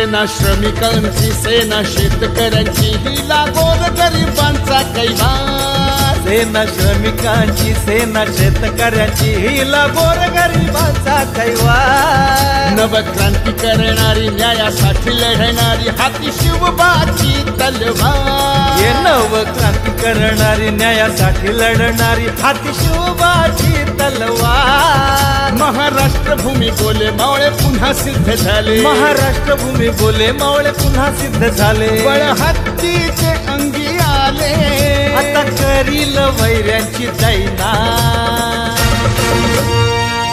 सेना श्रमिकांची सेना शेतकऱ्यांची हिला गोरगरिबांचा कैवार सेना श्रमिकांची सेना शेतकऱ्यांची हिला गोरगरिबांचा कैवार नवक्रांती करणारी न्यायासाठी लढणारी हाती शिवबाची तलवार ये नवक्रांती करणारी न्यायासाठी लढणारी हाती शिवबाची तलवार महाराष्ट्र भूमी बोले मावळे पुन्हा सिद्ध झाले महाराष्ट्र भूमी बोले मावळे पुन्हा सिद्ध झाले बळ हत्तीचे अंगी आले आता करील वैऱ्यांची दैना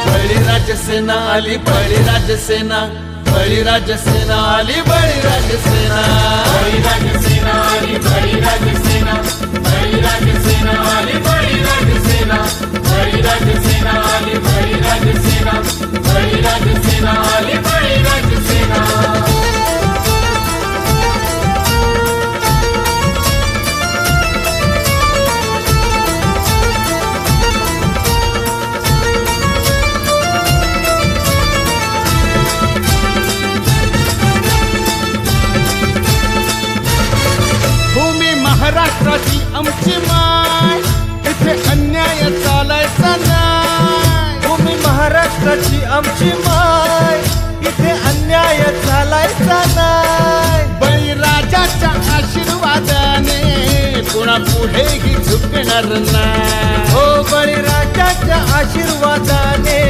बळीराजसेना आली बळीराजसेना बळीराजसेना आली बळीराजसेना बळीराजसेना आली बळीराजसेना बळीराजसेना आली बळीराजसेना बळीराजसेना आली बळीराजसेना बळीराजसेना आली बळीराजसेना महाराष्ट्राची आमची माय इथे अन्याय चालायचा नाही भूमी महाराष्ट्राची आमची माय इथे अन्याय चालायचा नाही बळीराजाच्या आशीर्वादाने पुन्हा पुढेही झुकणार नाही हो बळीराजाच्या आशीर्वादाने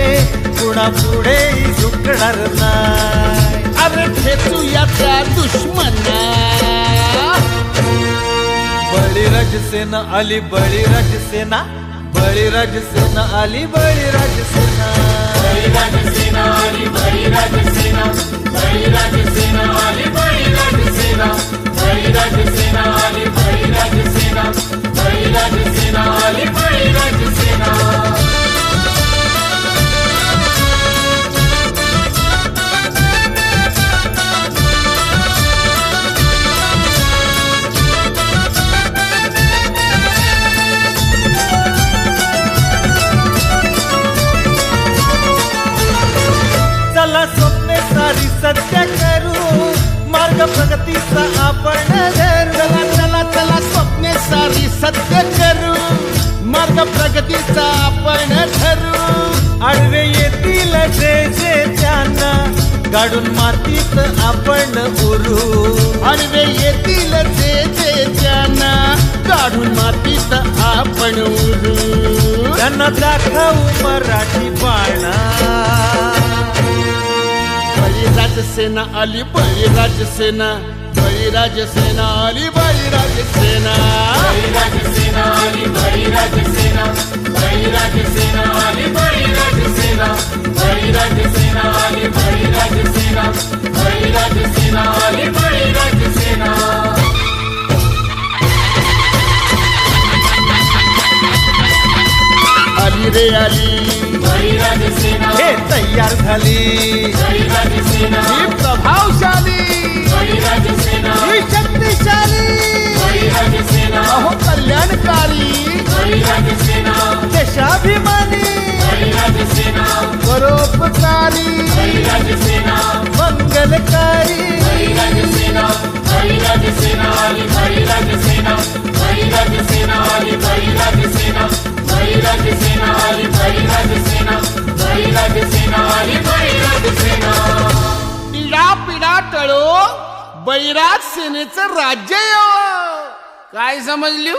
पुन्हा पुढेही झुकणार नाही अरे ठेचूया त्या दुश्मना बळीराजसेना आली बळीराजसेना बळीराजसेना आली बळीराजसेना बळीराजसेना आली बळीराजसेना बळीराजसेना आली बळीराजसेना बळीराजसेना आली बळीराजसेना बळीराजसेना आली बळीराजसेना चला स्वप्ने सारी सत्य करू मार्ग प्रगतीचा आपण धरू चला चला स्वप्ने सारी सत्य करू मार्ग प्रगतीचा आपण ठरू आडवे येतील जे जे त्यांना गाडून मातीत आपण उरू आडवे येतील जे जे त्यांना काढून मातीत आपण उरू त्यांना दाखवू मराठी बाणा बळीराजसेना आली बळीराजसेना बळीराजसेना आली बळीराजसेना बळीराजसेना आली बळीराजसेना बळीराजसेना आली बळीराजसेना बळीराजसेना आली बळीराजसेना बळीराजसेना आली बळीराजसेना आली रे आली बळीराजसेना हे तयार झाली बळीराजसेना ही प्रभावशाली बळीराजसेना ही शक्तिशाली बळीराजसेना अहो कल्याणकारी बळीराजसेना देशाभिमानी बळीराजसेना परोपकारी बळीराजसेना मंगलकारी बळीराजसेना बळीराजसेना आली बळीराजसेना बळीराजसेना आली बळीराजसेना बळीराजसेना आली बळीराजसेना बळीराजसेना आली बळीराजसेना पिढा पिढा टळो बळीराज सेनेचं राज्य येवो काय समजली